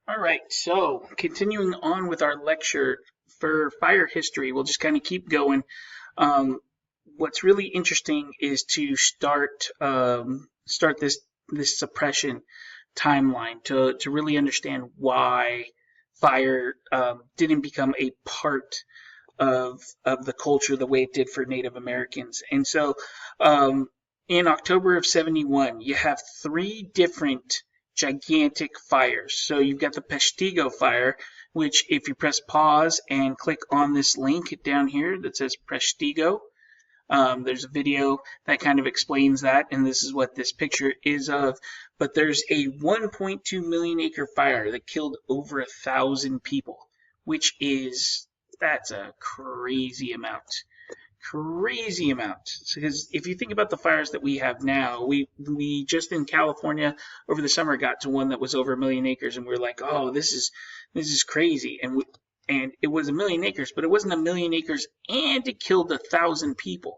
All right, so continuing on with our lecture for fire history, we'll just kind of keep going. Um, what's really interesting is to start this suppression timeline to really understand why fire didn't become a part of the culture the way it did for Native Americans. And so in October of 71, you have three different gigantic fires. So you've got the Peshtigo fire, which if you press pause and click on this link down here that says Peshtigo, there's a video that kind of explains that, and this is what this picture is of. But there's a 1.2 million acre fire that killed over 1,000 people, which that's a crazy amount. Crazy amount. Because if you think about the fires that we have now, we just in California over the summer got to one that was over 1 million acres, and we're like, oh, this is crazy. And it was 1 million acres, but it wasn't 1 million acres, and it killed 1,000 people.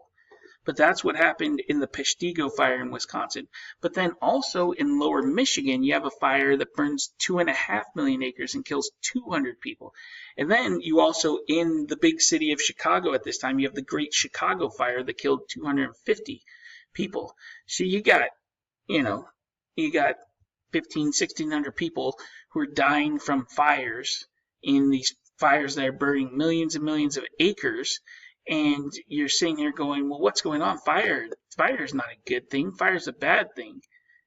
But that's what happened in the Peshtigo fire in Wisconsin. But then also in lower Michigan, you have a fire that burns 2.5 million acres and kills 200 people. And then you also, in the big city of Chicago at this time, you have the Great Chicago Fire that killed 250 people. So you got 1,600 people who are dying from fires in these fires that are burning millions and millions of acres. And you're sitting here going, well, what's going on? Fire is not a good thing. Fire is a bad thing.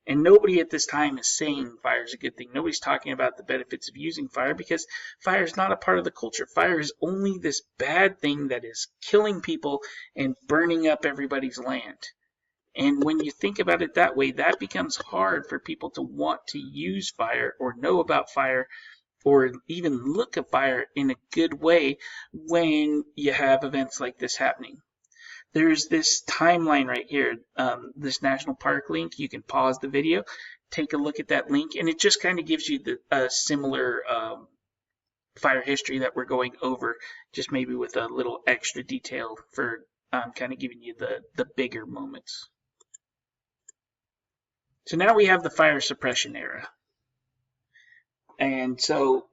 And nobody at this time is saying fire is a good thing. Nobody's talking about the benefits of using fire because fire is not a part of the culture. Fire is only this bad thing that is killing people and burning up everybody's land. And when you think about it that way, that becomes hard for people to want to use fire or know about fire or even look at fire in a good way when you have events like this happening. There's this timeline right here, this national park link. You can pause the video, take a look at that link, and it just kind of gives you a similar fire history that we're going over, just maybe with a little extra detail for kind of giving you the bigger moments. So now we have the fire suppression era. And so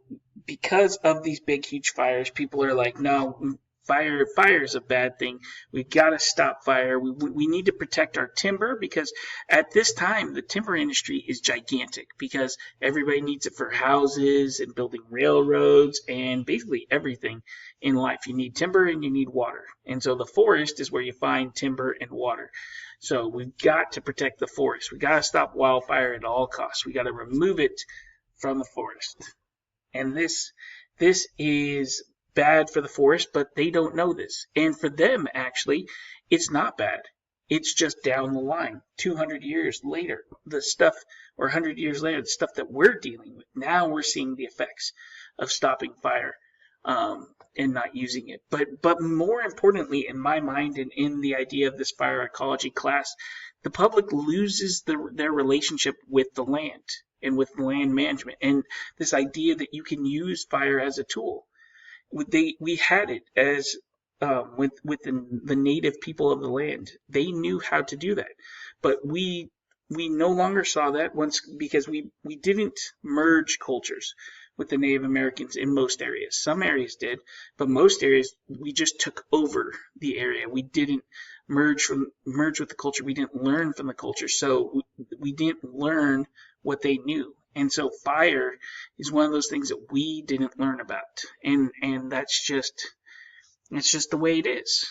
because of these big, huge fires, people are like, no, fire is a bad thing. We've got to stop fire. We need to protect our timber because at this time, the timber industry is gigantic because everybody needs it for houses and building railroads and basically everything in life. You need timber and you need water. And so the forest is where you find timber and water. So we've got to protect the forest. We've got to stop wildfire at all costs. We got to remove it from the forest. And this is bad for the forest, but they don't know this. And for them, actually, it's not bad. It's just down the line. 200 years later, or 100 years later, the stuff that we're dealing with. Now we're seeing the effects of stopping fire and not using it. But more importantly, in my mind and in the idea of this fire ecology class, the public loses their relationship with the land and with land management and this idea that you can use fire as a tool. We had it as with the native people of the land. They knew how to do that, but we no longer saw that because we didn't merge cultures with the Native Americans in most areas. Some areas did, but most areas we just took over the area. We didn't merge with the culture. We didn't learn from the culture, so we didn't learn what they knew. And so fire is one of those things that we didn't learn about. And that's just the way it is.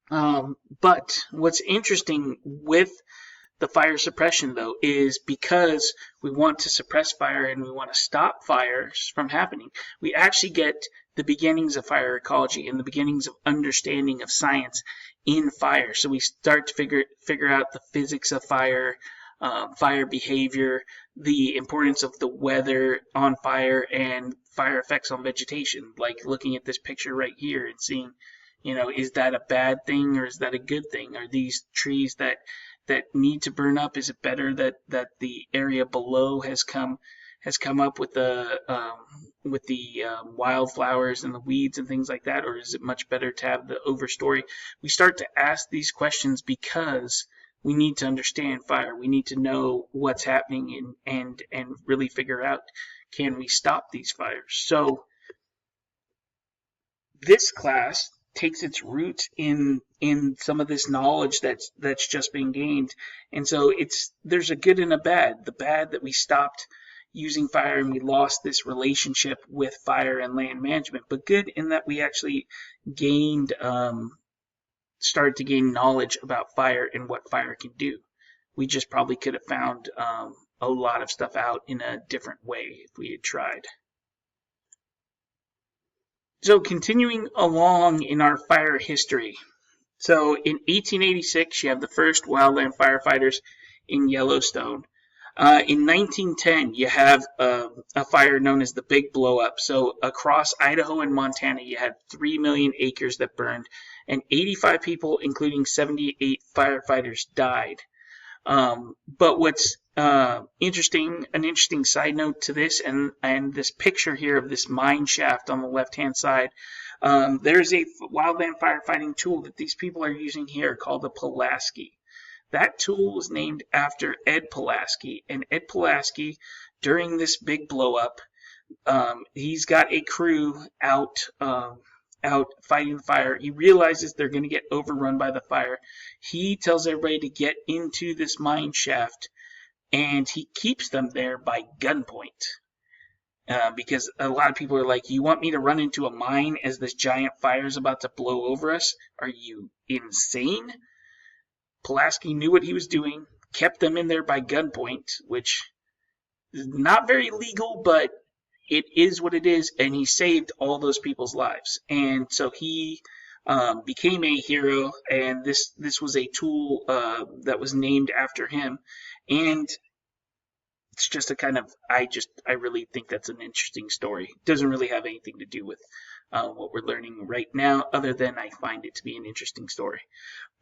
But what's interesting with the fire suppression, though, is because we want to suppress fire and we want to stop fires from happening, we actually get the beginnings of fire ecology and the beginnings of understanding of science in fire. So we start to figure out the physics of fire, fire behavior, the importance of the weather on fire, and fire effects on vegetation. Like looking at this picture right here and seeing, is that a bad thing or is that a good thing? Are these trees that need to burn up? Is it better that the area below has come up with the wildflowers and the weeds and things like that, or is it much better to have the overstory? We start to ask these questions because we need to understand fire. We need to know what's happening and really figure out, can we stop these fires? So this class takes its roots in some of this knowledge that's just been gained. And so there's a good and a bad. The bad that we stopped using fire and we lost this relationship with fire and land management, but good in that we actually gained started to gain knowledge about fire and what fire can do. We just probably could have found a lot of stuff out in a different way if we had tried. So continuing along in our fire history. So in 1886, you have the first wildland firefighters in Yellowstone. In 1910, you have a fire known as the Big Blow Up. So across Idaho and Montana, you had 3 million acres that burned, and 85 people, including 78 firefighters, died. But what's an interesting side note to this, and this picture here of this mine shaft on the left-hand side, there's a wildland firefighting tool that these people are using here called the Pulaski. That tool was named after Ed Pulaski, and Ed Pulaski, during this big blow up, he's got a crew out fighting the fire. He realizes they're going to get overrun by the fire. He tells everybody to get into this mine shaft, and he keeps them there by gunpoint. Because a lot of people are like, you want me to run into a mine as this giant fire is about to blow over us? Are you insane? Pulaski knew what he was doing, kept them in there by gunpoint, which is not very legal, but it is what it is, and he saved all those people's lives. And so he became a hero, and this was a tool that was named after him. And it's just a kind of, I really think that's an interesting story. It doesn't really have anything to do with what we're learning right now, other than I find it to be an interesting story.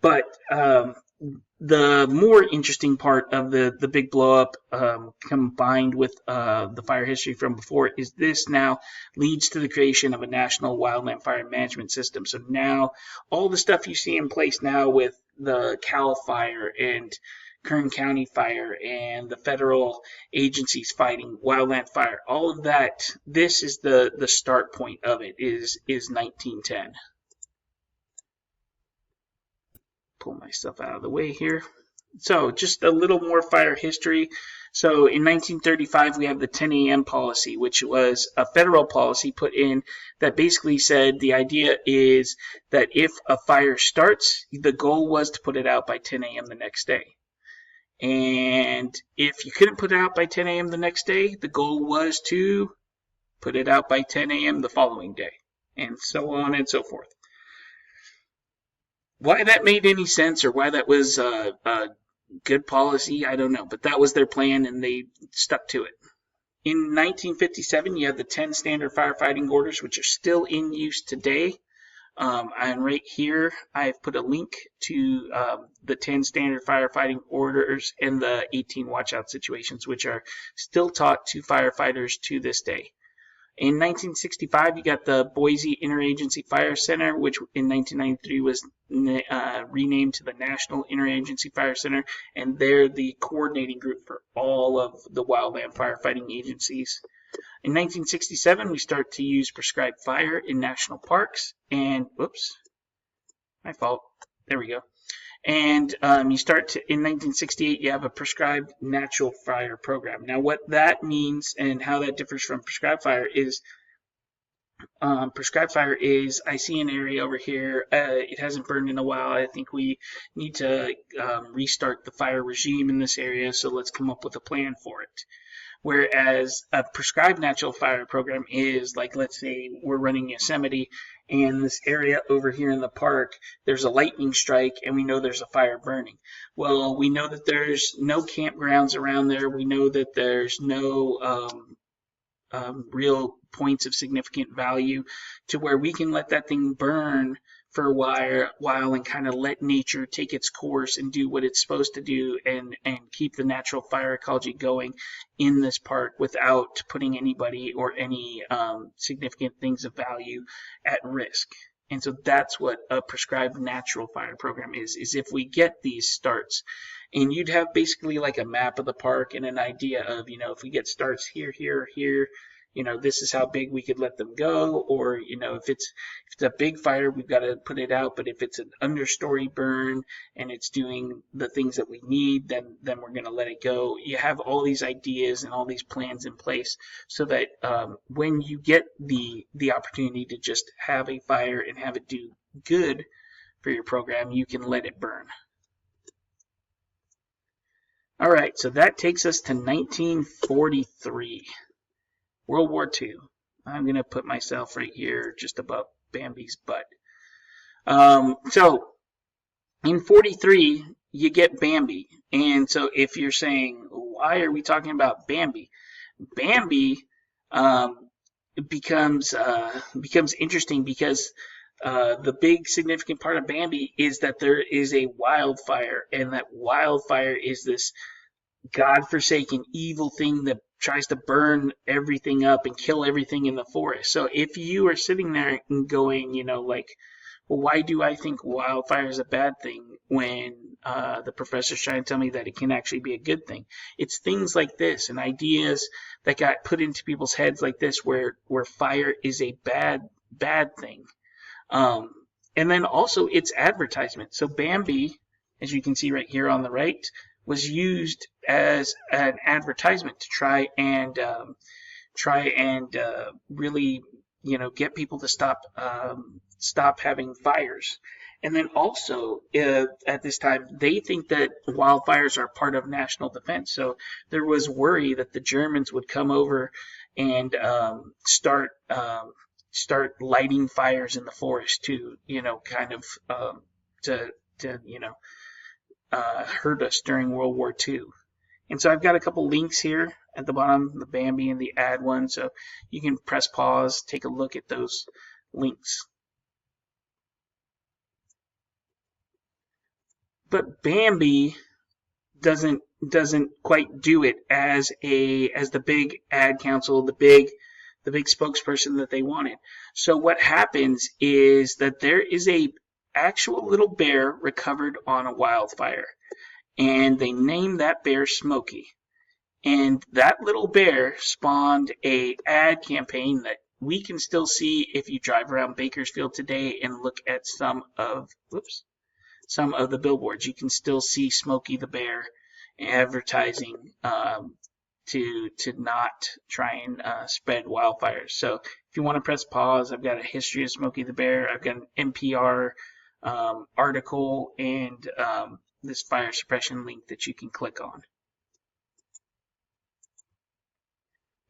But the more interesting part of the big blow up, combined with the fire history from before, is this now leads to the creation of a national wildland fire management system. So now all the stuff you see in place now with the CalFire and Kern County Fire and the federal agencies fighting wildland fire, all of that, this is the start point of it, is 1910. Pull myself out of the way here. So just a little more fire history. So in 1935, we have the 10 a.m. policy, which was a federal policy put in that basically said the idea is that if a fire starts, the goal was to put it out by 10 a.m. the next day. And if you couldn't put it out by 10 a.m. the next day, the goal was to put it out by 10 a.m. the following day, and so on and so forth. Why that made any sense or why that was a good policy, I don't know. But that was their plan, and they stuck to it. In 1957, you have the 10 standard firefighting orders, which are still in use today. And right here, I've put a link to the 10 standard firefighting orders and the 18 watch-out situations, which are still taught to firefighters to this day. In 1965, you got the Boise Interagency Fire Center, which in 1993 was renamed to the National Interagency Fire Center, and they're the coordinating group for all of the wildland firefighting agencies. In 1967, we start to use prescribed fire in national parks, and whoops, my fault. There we go. And you start to, in 1968, you have a prescribed natural fire program. Now, what that means and how that differs from prescribed fire is, I see an area over here, it hasn't burned in a while. I think we need to restart the fire regime in this area, so let's come up with a plan for it. Whereas a prescribed natural fire program is like, let's say we're running Yosemite, and this area over here in the park, there's a lightning strike, and we know there's a fire burning. Well, we know that there's no campgrounds around there. We know that there's no real points of significant value to where we can let that thing burn for a while and kind of let nature take its course and do what it's supposed to do and keep the natural fire ecology going in this park without putting anybody or any significant things of value at risk. And so that's what a prescribed natural fire program is if we get these starts. and you'd have basically like a map of the park and an idea of, if we get starts here, here, here, this is how big we could let them go. Or, if it's a big fire, we've got to put it out. But if it's an understory burn and it's doing the things that we need, then we're going to let it go. You have all these ideas and all these plans in place so that when you get the opportunity to just have a fire and have it do good for your program, you can let it burn. All right, so that takes us to 1943, World War II. I'm going to put myself right here just above Bambi's butt. So in 43, you get Bambi. And so if you're saying, why are we talking about Bambi? Bambi becomes interesting because the big significant part of Bambi is that there is a wildfire, and that wildfire is this godforsaken evil thing that tries to burn everything up and kill everything in the forest. So if you are sitting there and going, well, why do I think wildfire is a bad thing when the professor's trying to tell me that it can actually be a good thing? It's things like this and ideas that got put into people's heads like this, where fire is a bad thing. And then also it's advertisement. So Bambi, as you can see right here on the right, was used as an advertisement to try and really, get people to stop having fires. And then also at this time, they think that wildfires are part of national defense. So there was worry that the Germans would come over and start lighting fires in the forest to, hurt us during World War II. And so I've got a couple links here at the bottom, the Bambi and the ad one, so you can press pause, take a look at those links. But Bambi doesn't quite do it as the big ad council, the big spokesperson that they wanted. So what happens is that there is a actual little bear recovered on a wildfire, and they named that bear Smokey. And that little bear spawned a ad campaign that we can still see if you drive around Bakersfield today and look at some of the billboards. You can still see Smokey the Bear advertising to not try and spread wildfires. So if you want to press pause, I've got a history of Smokey the Bear. I've got an NPR article and this fire suppression link that you can click on.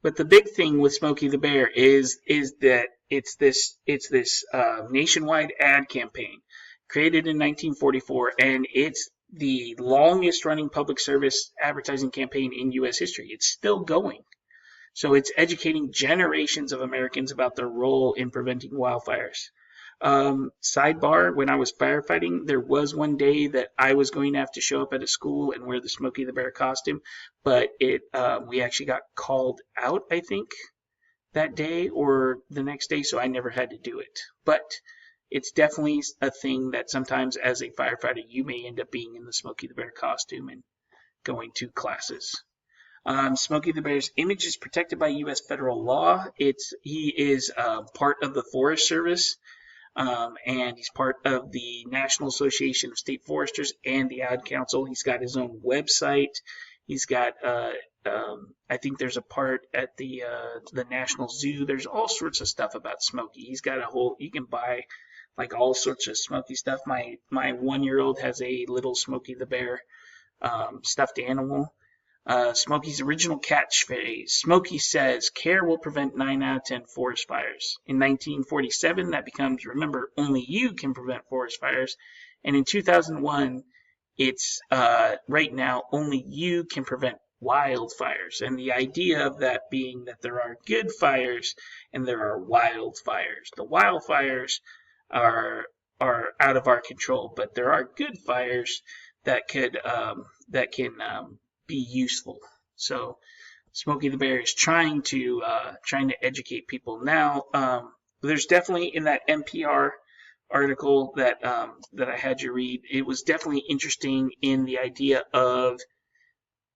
But the big thing with Smokey the Bear is that it's this nationwide ad campaign created in 1944, and it's the longest running public service advertising campaign in U.S. history. It's still going. So it's educating generations of Americans about their role in preventing wildfires. Sidebar, when I was firefighting, there was one day that I was going to have to show up at a school and wear the Smokey the Bear costume, but we actually got called out, I think, that day or the next day, so I never had to do it. But it's definitely a thing that sometimes as a firefighter you may end up being in the Smokey the Bear costume and going to classes. Smokey the Bear's image is protected by U.S. federal law. He is part of the Forest Service. And he's part of the National Association of State Foresters and the Ad Council. He's got his own website. He's got, I think there's a part at the National Zoo. There's all sorts of stuff about Smokey. He's got you can buy like all sorts of Smokey stuff. My 1-year-old has a little Smokey the Bear stuffed animal. Smokey's original catchphrase, Smokey says, care will prevent 9 out of 10 forest fires. In 1947, that becomes, remember, only you can prevent forest fires. And in 2001, it's, right now, only you can prevent wildfires. And the idea of that being that there are good fires and there are wildfires. The wildfires are out of our control, but there are good fires that can be useful. So Smokey the Bear is trying to educate people now. There's definitely in that NPR article that that I had you read. It was definitely interesting in the idea of,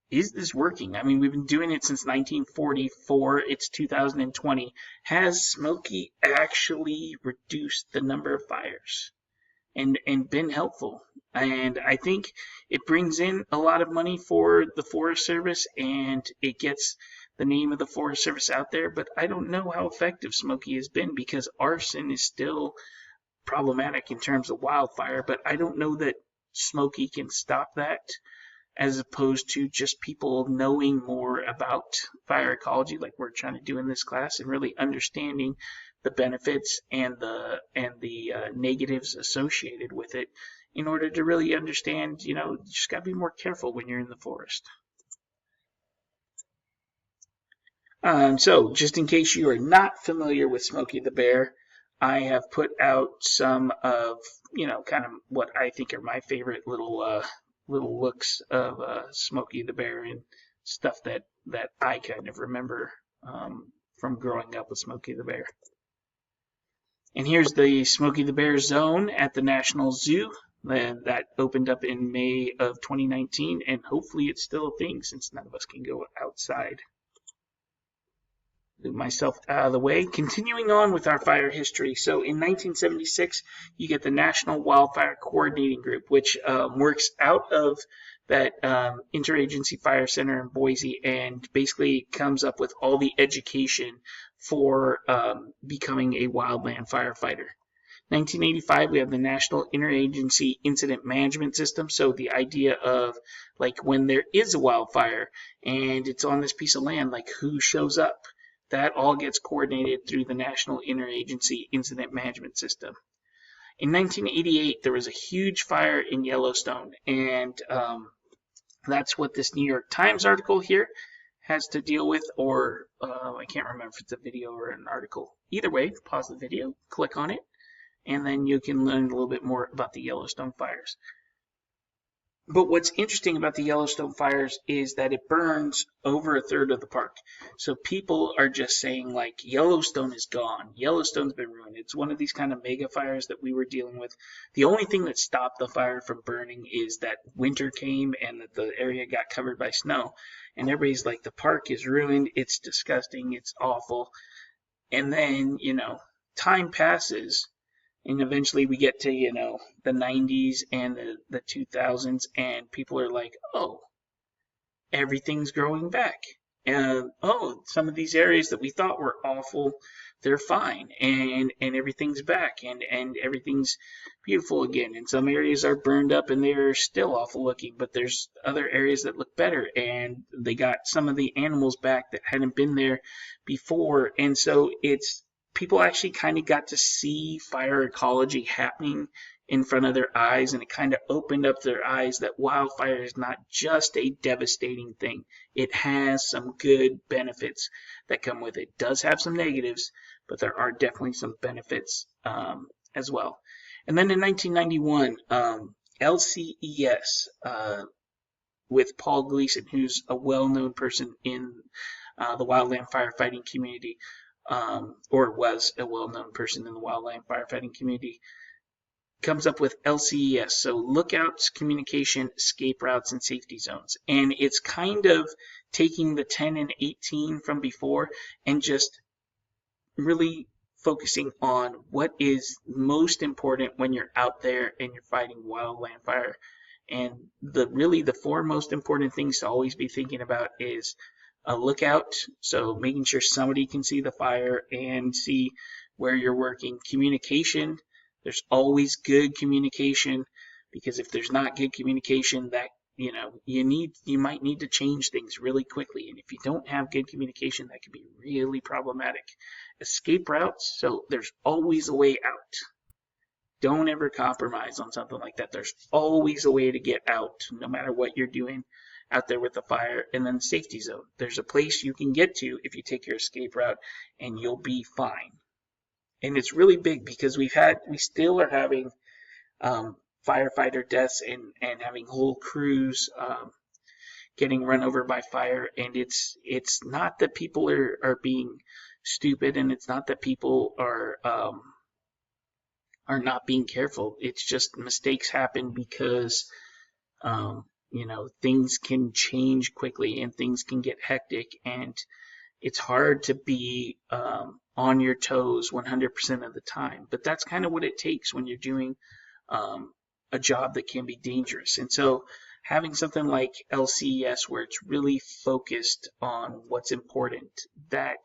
is this working? I mean, we've been doing it since 1944. It's 2020. Has Smokey actually reduced the number of fires and been helpful? And I think it brings in a lot of money for the Forest Service, and it gets the name of the Forest Service out there. But I don't know how effective Smokey has been, because arson is still problematic in terms of wildfire. But I don't know that Smokey can stop that, as opposed to just people knowing more about fire ecology like we're trying to do in this class, and really understanding the benefits and the negatives associated with it, in order to really understand, you just got to be more careful when you're in the forest. So just in case you are not familiar with Smokey the Bear, I have put out some of, kind of what I think are my favorite little looks of Smokey the Bear, and stuff that I kind of remember from growing up with Smokey the Bear. And here's the Smokey the Bear zone at the National Zoo that opened up in May of 2019, and hopefully it's still a thing since none of us can go outside. Move myself out of the way. Continuing on with our fire history. So in 1976, you get the National Wildfire Coordinating Group, which works out of that Interagency Fire Center in Boise, and basically comes up with all the education for becoming a wildland firefighter. 1985, we have the National Interagency Incident Management System. So the idea of, like, when there is a wildfire and it's on this piece of land, like, who shows up? That all gets coordinated through the National Interagency Incident Management System. In 1988, there was a huge fire in Yellowstone, and that's what this New York Times article here has to deal with, or I can't remember if it's a video or an article. Either way, pause the video, click on it, and then you can learn a little bit more about the Yellowstone fires. But what's interesting about the Yellowstone fires is that it burns over a third of the park. So people are just saying, like, Yellowstone is gone. Yellowstone's been ruined. It's one of these kind of mega fires that we were dealing with. The only thing that stopped the fire from burning is that winter came and that the area got covered by snow. And everybody's like, the park is ruined. It's disgusting. It's awful. And then, time passes. And eventually we get to, the 90s and the 2000s, and people are like, oh, everything's growing back. And, oh, some of these areas that we thought were awful, they're fine. And everything's back, and everything's beautiful again. And some areas are burned up and they're still awful looking, but there's other areas that look better. And they got some of the animals back that hadn't been there before. And so people actually kind of got to see fire ecology happening in front of their eyes, and it kind of opened up their eyes that wildfire is not just a devastating thing. It has some good benefits that come with it. It does have some negatives, but there are definitely some benefits as well. And then in 1991, LCES with Paul Gleason, who's a well-known person in the wildland firefighting community, or was a well-known person in the wildland firefighting community, comes up with LCES, so lookouts, communication, escape routes, and safety zones. And it's kind of taking the 10 and 18 from before and just really focusing on what is most important when you're out there and you're fighting wildland fire. And the four most important things to always be thinking about is a lookout, so making sure somebody can see the fire and see where you're working. Communication, there's always good communication, because if there's not good communication, that you might need to change things really quickly. And if you don't have good communication, that can be really problematic. Escape routes, so there's always a way out. Don't ever compromise on something like that. There's always a way to get out, no matter what you're doing out there with the fire. And then the safety zone, there's a place you can get to if you take your escape route, and you'll be fine. And it's really big, because we still are having firefighter deaths and having whole crews getting run over by fire. And it's not that people are being stupid, and it's not that people are are not being careful. It's just mistakes happen because things can change quickly and things can get hectic, and it's hard to be on your toes 100% of the time. But that's kind of what it takes when you're doing a job that can be dangerous. And so having something like LCES where it's really focused on what's important, that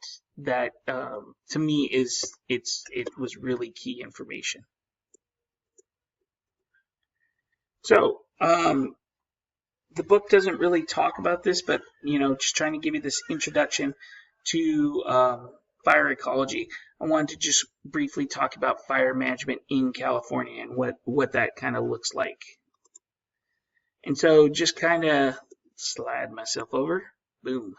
to me it was really key information. So the book doesn't really talk about this, but just trying to give you this introduction to fire ecology. I wanted to just briefly talk about fire management in California and what that kind of looks like. And so just kind of slide myself over, boom,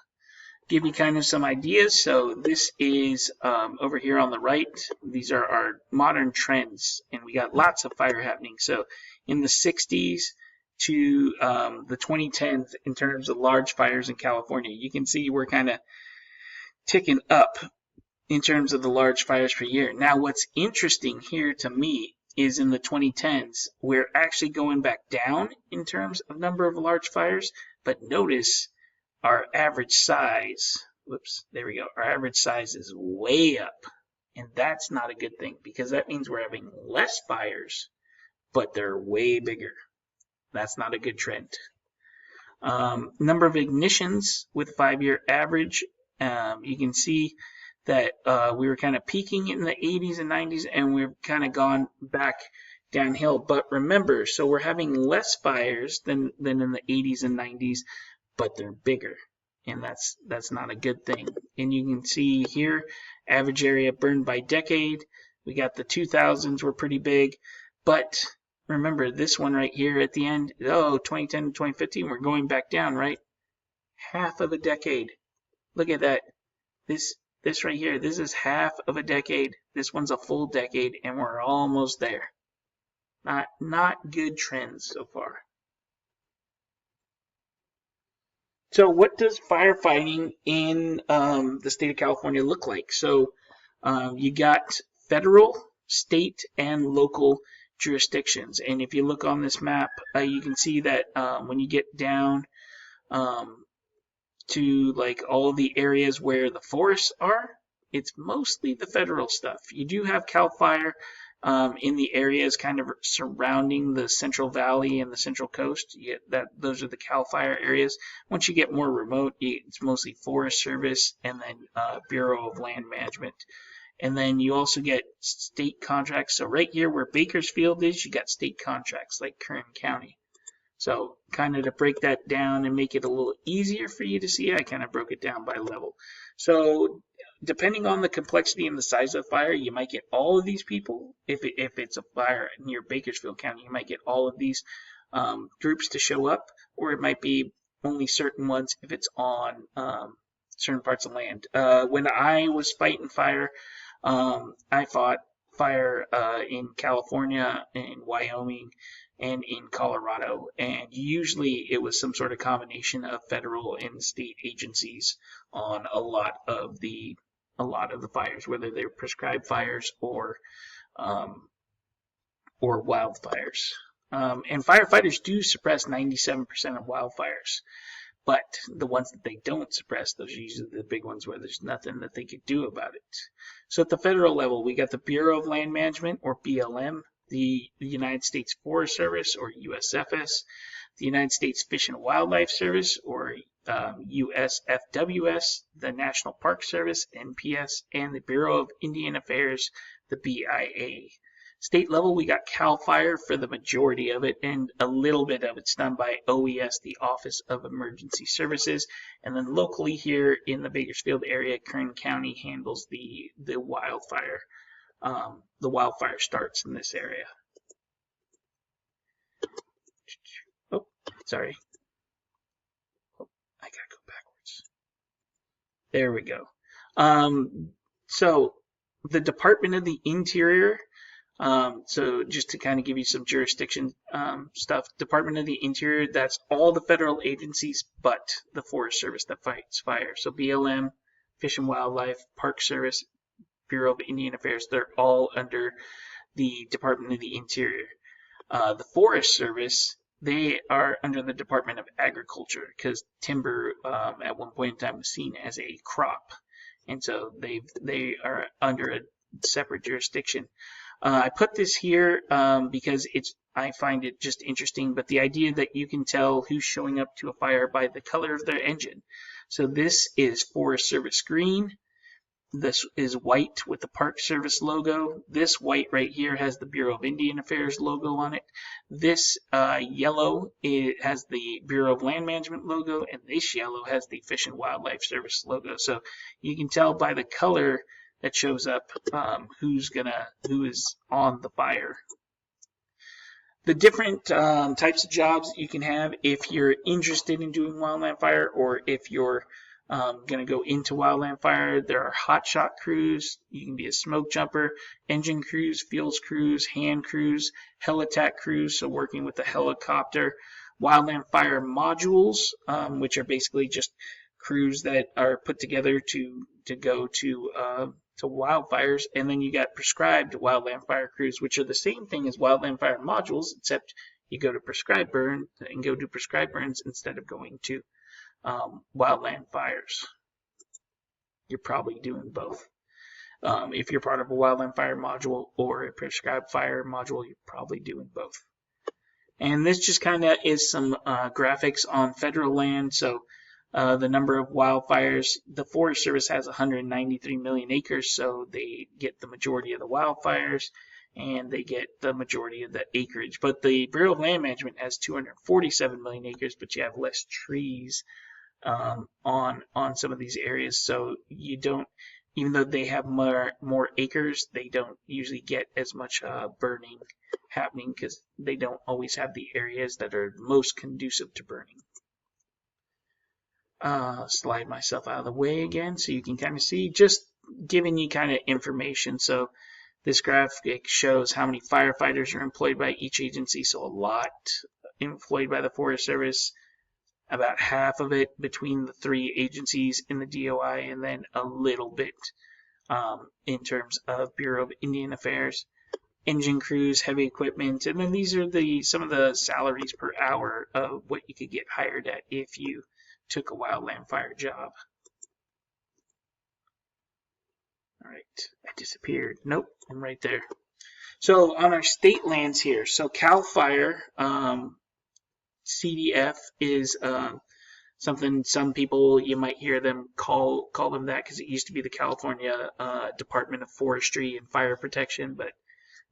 give you kind of some ideas. So this is over here on the right. These are our modern trends, and we got lots of fire happening. So in the 60s to the 2010s, in terms of large fires in California, you can see we're kind of ticking up in terms of the large fires per year. Now, what's interesting here to me is in the 2010s, we're actually going back down in terms of number of large fires, but notice our average size, there we go, our average size is way up, and that's not a good thing because that means we're having less fires, but they're way bigger. That's not a good trend. Number of ignitions with 5-year average, you can see that we were kind of peaking in the 80s and 90s, and we've kind of gone back downhill. But remember, so we're having less fires than in the 80s and 90s, but they're bigger, and that's not a good thing. And you can see here, average area burned by decade. We got the 2000s were pretty big, but remember this one right here at the end, 2010 to 2015, we're going back down, right? Half of a decade. Look at that. This right here, this is half of a decade. This one's a full decade, and we're almost there. Not good trends so far. So what does firefighting in the state of California look like? So you got federal, state, and local jurisdictions. And if you look on this map, you can see that when you get down to like all the areas where the forests are, it's mostly the federal stuff. You do have CalFire in the areas kind of surrounding the Central Valley and the Central Coast. Those are the CalFire areas. Once you get more remote, it's mostly Forest Service and then Bureau of Land Management. And then you also get state contracts. So right here where Bakersfield is, you got state contracts like Kern County. So kind of to break that down and make it a little easier for you to see, I kind of broke it down by level. So depending on the complexity and the size of the fire, you might get all of these people. If it's a fire near Bakersfield County, you might get all of these groups to show up, or it might be only certain ones if it's on certain parts of land. When I was fighting fire, I fought fire in California, in Wyoming, and in Colorado, and usually it was some sort of combination of federal and state agencies on a lot of the fires, whether they're prescribed fires or wildfires. And firefighters do suppress 97% of wildfires, but the ones that they don't suppress, those are usually the big ones where there's nothing that they could do about it. So at the federal level, we got the Bureau of Land Management, or BLM, the United States Forest Service, or USFS, the United States Fish and Wildlife Service, or USFWS, the National Park Service, NPS, and the Bureau of Indian Affairs, the BIA. State level, we got CalFire for the majority of it, and a little bit of it's done by OES, the Office of Emergency Services. And then locally here in the Bakersfield area, Kern County handles the wildfire. The wildfire starts in this area. Oh, sorry. Oh, I gotta go backwards. There we go. So the Department of the Interior. So just to kind of give you some jurisdiction stuff, Department of the Interior, that's all the federal agencies but the Forest Service that fights fire. So BLM, Fish and Wildlife, Park Service, Bureau of Indian Affairs, they're all under the Department of the Interior. The Forest Service, they are under the Department of Agriculture because timber at one point in time was seen as a crop, and so they are under a separate jurisdiction. I put this here because I find it just interesting, but the idea that you can tell who's showing up to a fire by the color of their engine. So this is Forest Service green. This is white with the Park Service logo. This white right here has the Bureau of Indian Affairs logo on it. This yellow, it has the Bureau of Land Management logo, and this yellow has the Fish and Wildlife Service logo. So you can tell by the color that shows up who is on the fire. The different types of jobs that you can have if you're interested in doing wildland fire, or if you're going to go into wildland fire. There are hotshot crews. You can be a smoke jumper, engine crews, fuels crews, hand crews, heli-tac crews, so working with a helicopter, wildland fire modules, which are basically just crews that are put together to go to wildfires, and then you got prescribed wildland fire crews, which are the same thing as wildland fire modules, except you go to prescribed burn and go do prescribed burns instead of going to wildland fires. You're probably doing both. If you're part of a wildland fire module or a prescribed fire module, you're probably doing both. And this just kind of is some graphics on federal land. So the number of wildfires, the Forest Service has 193 million acres, so they get the majority of the wildfires and they get the majority of the acreage. But the Bureau of Land Management has 247 million acres, but you have less trees on some of these areas, so you don't, even though they have more acres, they don't usually get as much burning happening because they don't always have the areas that are most conducive to burning. Slide myself out of the way again so you can kind of see, just giving you kind of information. So this graphic shows how many firefighters are employed by each agency, so a lot employed by the Forest Service, about half of it between the three agencies in the DOI, and then a little bit in terms of Bureau of Indian Affairs, engine crews, heavy equipment, and then these are some of the salaries per hour of what you could get hired at if you took a wildland fire job. All right, I disappeared. Nope, I'm right there. So on our state lands here, so CalFire, CDF is something some people, you might hear them call them that because it used to be the California Department of Forestry and Fire Protection, but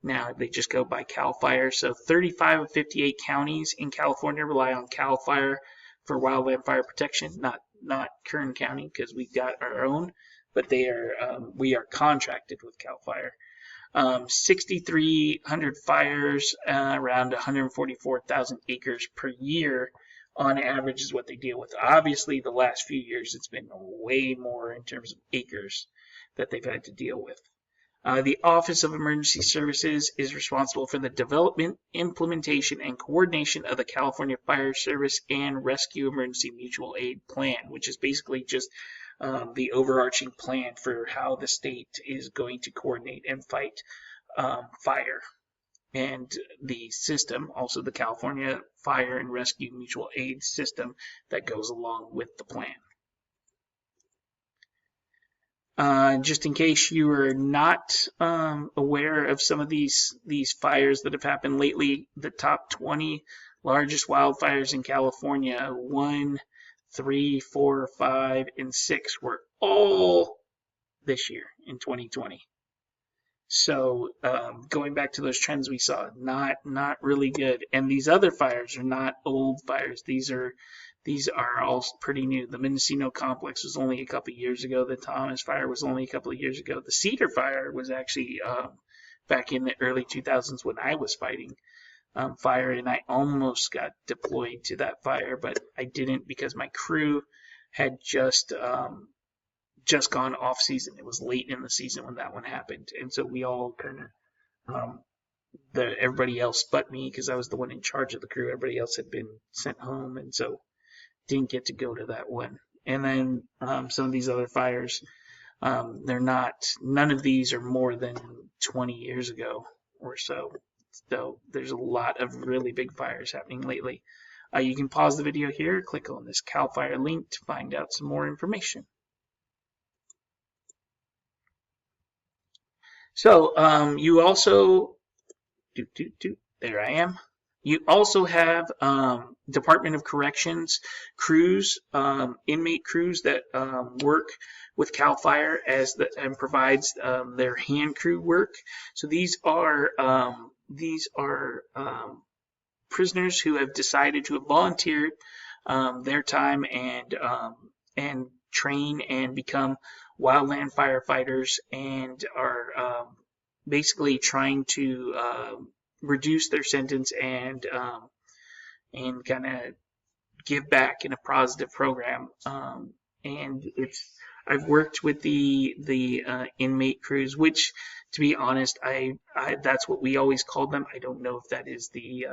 now they just go by CalFire. So 35 of 58 counties in California rely on CalFire for wildland fire protection, not Kern County because we've got our own, but we are contracted with CalFire. 6,300 fires, around 144,000 acres per year on average is what they deal with. Obviously, the last few years it's been way more in terms of acres that they've had to deal with. The Office of Emergency Services is responsible for the development, implementation, and coordination of the California Fire Service and Rescue Emergency Mutual Aid Plan, which is basically just the overarching plan for how the state is going to coordinate and fight fire. And the system, also the California Fire and Rescue Mutual Aid System that goes along with the plan. Just in case you are not aware of some of these fires that have happened lately, the top 20 largest wildfires in California, 1, 3, 4, 5, and 6 were all this year in 2020. So going back to those trends we saw, not really good. And these other fires are not old fires. These are all pretty new. The Mendocino Complex was only a couple of years ago. The Thomas Fire was only a couple of years ago. The Cedar Fire was actually back in the early 2000s when I was fighting fire, and I almost got deployed to that fire, but I didn't because my crew had just gone off season. It was late in the season when that one happened, and so we all kind of everybody else but me, because I was the one in charge of the crew. Everybody else had been sent home, and so didn't get to go to that one. And then some of these other fires, none of these are more than 20 years ago or so. So there's a lot of really big fires happening lately. You can pause the video here, click on this CalFire link to find out some more information. So you also, there I am. You also have Department of Corrections crews, inmate crews that work with CalFire and provides their hand crew work. So these are prisoners who have decided to have volunteered their time and train and become wildland firefighters, and are basically trying to reduce their sentence and kind of give back in a positive program. And I've worked with the inmate crews, which, to be honest, I that's what we always called them. I don't know if that is the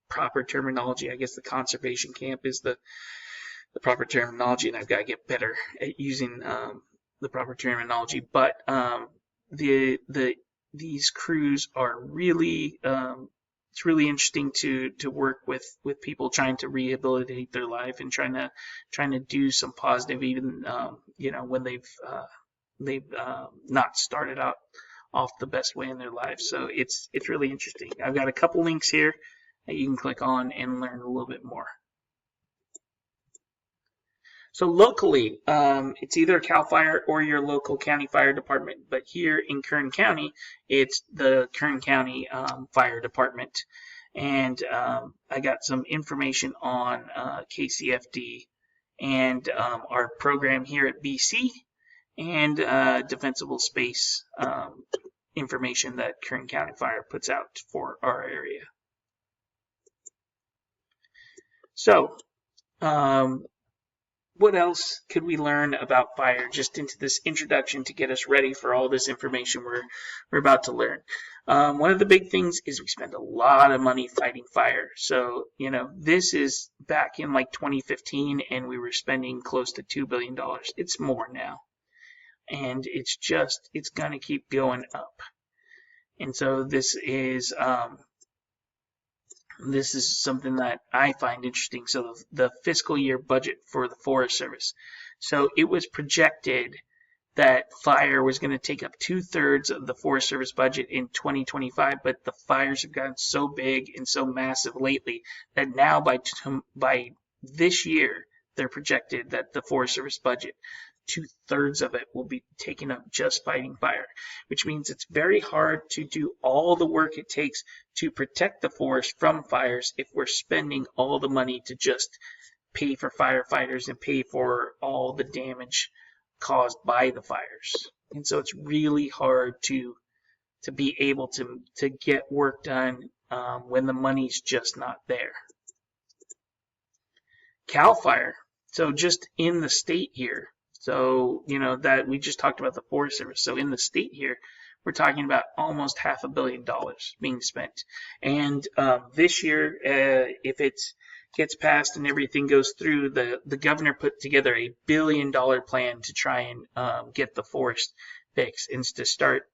proper terminology. I guess the conservation camp is the proper terminology, and I've got to get better at using the proper terminology. But these crews are really it's really interesting to work with people trying to rehabilitate their life and trying to do some positive, even when they've not started out off the best way in their lives. So it's really interesting. I've got a couple links here that you can click on and learn a little bit more. So locally, it's either CalFire or your local county fire department. But here in Kern County, it's the Kern County Fire Department. And I got some information on KCFD and our program here at BC, and defensible space information that Kern County Fire puts out for our area. So, what else could we learn about fire just into this introduction to get us ready for all this information we're about to learn? One of the big things is we spend a lot of money fighting fire. So, this is back in like 2015, and we were spending close to $2 billion. It's more now. And it's going to keep going up. And so this is something that I find interesting. So the fiscal year budget for the Forest Service. So it was projected that fire was going to take up 2/3 of the Forest Service budget in 2025, but the fires have gotten so big and so massive lately that now by this year, they're projected that the Forest Service budget, 2/3 of it will be taken up just fighting fire, which means it's very hard to do all the work it takes to protect the forest from fires if we're spending all the money to just pay for firefighters and pay for all the damage caused by the fires. And so it's really hard to be able to get work done when the money's just not there. CalFire, so just in the state here, so, that we just talked about the Forest Service. So in the state here, we're talking about almost $500 million being spent. And this year, if it gets passed and everything goes through, the governor put together a $1 billion plan to try and get the forest fixed, and to start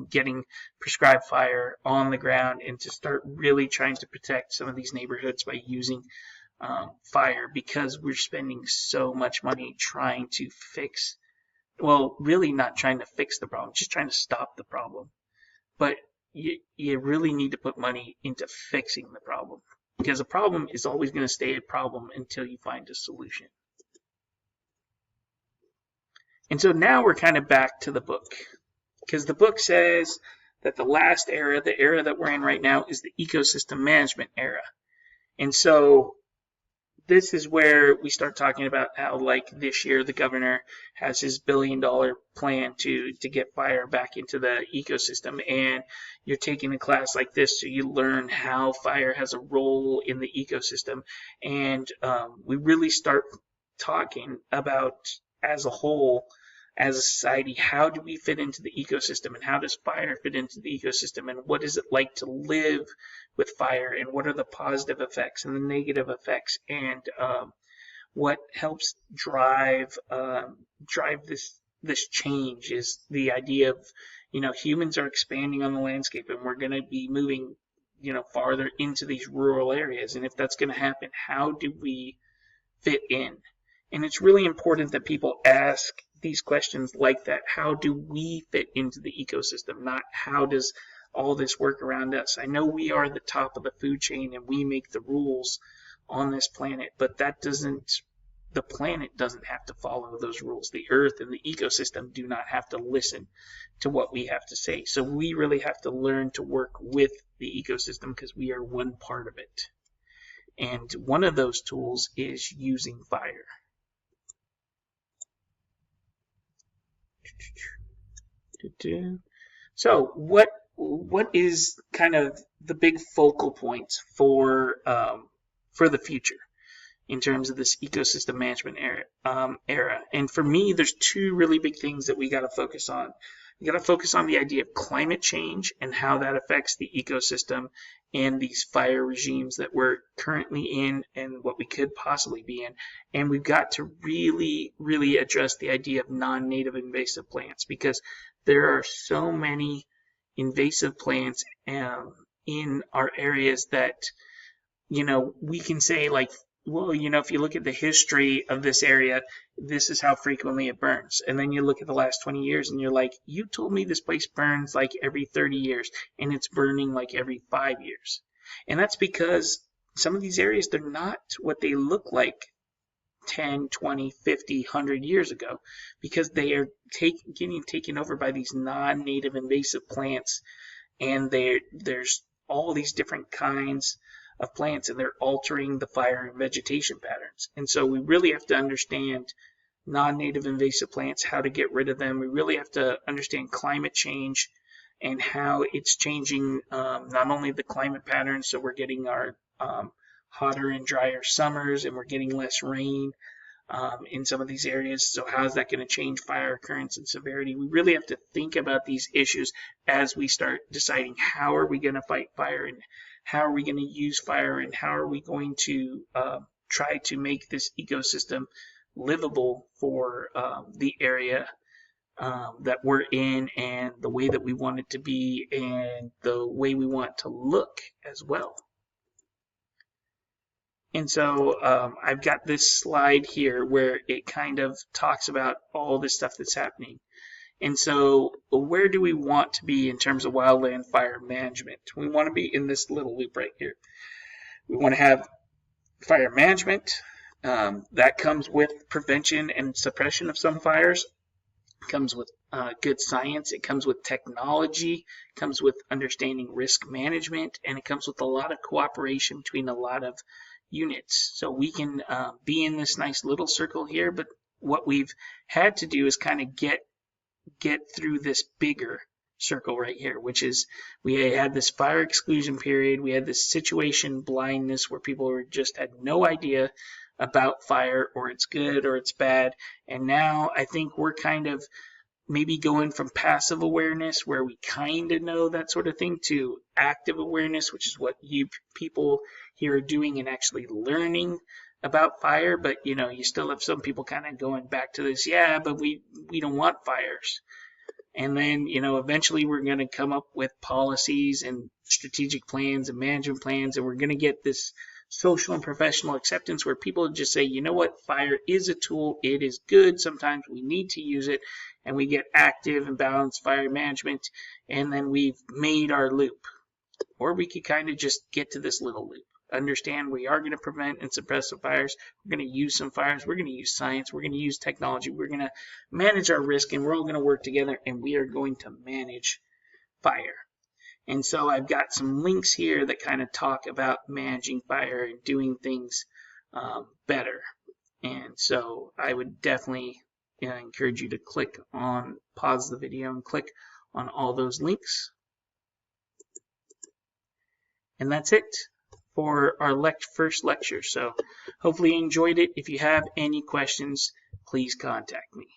getting prescribed fire on the ground, and to start really trying to protect some of these neighborhoods by using fire, because we're spending so much money trying to fix, well, really not trying to fix the problem, just trying to stop the problem. But you really need to put money into fixing the problem, because a problem is always going to stay a problem until you find a solution. And so now we're kind of back to the book, because the book says that the last era, the era that we're in right now, is the ecosystem management era. And so this is where we start talking about how, like, this year the governor has his $1 billion plan to get fire back into the ecosystem, and you're taking a class like this so you learn how fire has a role in the ecosystem, and we really start talking about, as a whole, as a society, how do we fit into the ecosystem, and how does fire fit into the ecosystem, and what is it like to live with fire, and what are the positive effects and the negative effects, and what helps drive this change is the idea of, humans are expanding on the landscape, and we're going to be moving, farther into these rural areas. And if that's going to happen, how do we fit in? And it's really important that people ask these questions like that. How do we fit into the ecosystem? Not how does all this work around us? I know we are the top of the food chain and we make the rules on this planet, but the planet doesn't have to follow those rules. The earth and the ecosystem do not have to listen to what we have to say. So we really have to learn to work with the ecosystem because we are one part of it. And one of those tools is using fire. So what is kind of the big focal points for the future in terms of this ecosystem management era? And for me, there's two really big things that we got to focus on. We got to focus on the idea of climate change and how that affects the ecosystem and these fire regimes that we're currently in and what we could possibly be in. And we've got to really, really address the idea of non-native invasive plants, because there are so many invasive plants in our areas that, we can say like, well, if you look at the history of this area, this is how frequently it burns. And then you look at the last 20 years and you're like, you told me this place burns like every 30 years and it's burning like every 5 years. And that's because some of these areas, they're not what they look like 10, 20, 50, 100 years ago, because they are getting taken over by these non-native invasive plants. And there's all these different kinds of plants, and they're altering the fire and vegetation patterns. And so we really have to understand non-native invasive plants, how to get rid of them. We really have to understand climate change and how it's changing not only the climate patterns, so we're getting our hotter and drier summers, and we're getting less rain in some of these areas. So how is that going to change fire occurrence and severity? We really have to think about these issues as we start deciding how are we going to fight fire, and how are we going to use fire, and how are we going to try to make this ecosystem livable for the area that we're in, and the way that we want it to be, and the way we want it to look as well. And so I've got this slide here where it kind of talks about all this stuff that's happening. And so where do we want to be in terms of wildland fire management? We want to be in this little loop right here. We want to have fire management. That comes with prevention and suppression of some fires. It comes with good science. It comes with technology. It comes with understanding risk management. And it comes with a lot of cooperation between a lot of units. So we can be in this nice little circle here, but what we've had to do is kind of get through this bigger circle right here, which is we had this fire exclusion period. We had this situation blindness where people just had no idea about fire, or it's good or it's bad. And now I think we're kind of maybe going from passive awareness, where we kind of know that sort of thing, to active awareness, which is what you people here are doing and actually learning about fire. But you still have some people kind of going back to this, yeah, but we don't want fires. And then eventually we're going to come up with policies and strategic plans and management plans, and we're going to get this social and professional acceptance where people just say, you know what, fire is a tool, it is good, sometimes we need to use it, and we get active and balanced fire management, and then we've made our loop. Or we could kind of just get to this little loop. Understand we are going to prevent and suppress some fires. We're going to use some fires. We're going to use science. We're going to use technology. We're going to manage our risk, and we're all going to work together, and we are going to manage fire. And so I've got some links here that kind of talk about managing fire and doing things better. And so I would definitely encourage you to pause the video and click on all those links. And that's it for our first lecture. So hopefully you enjoyed it. If you have any questions, please contact me.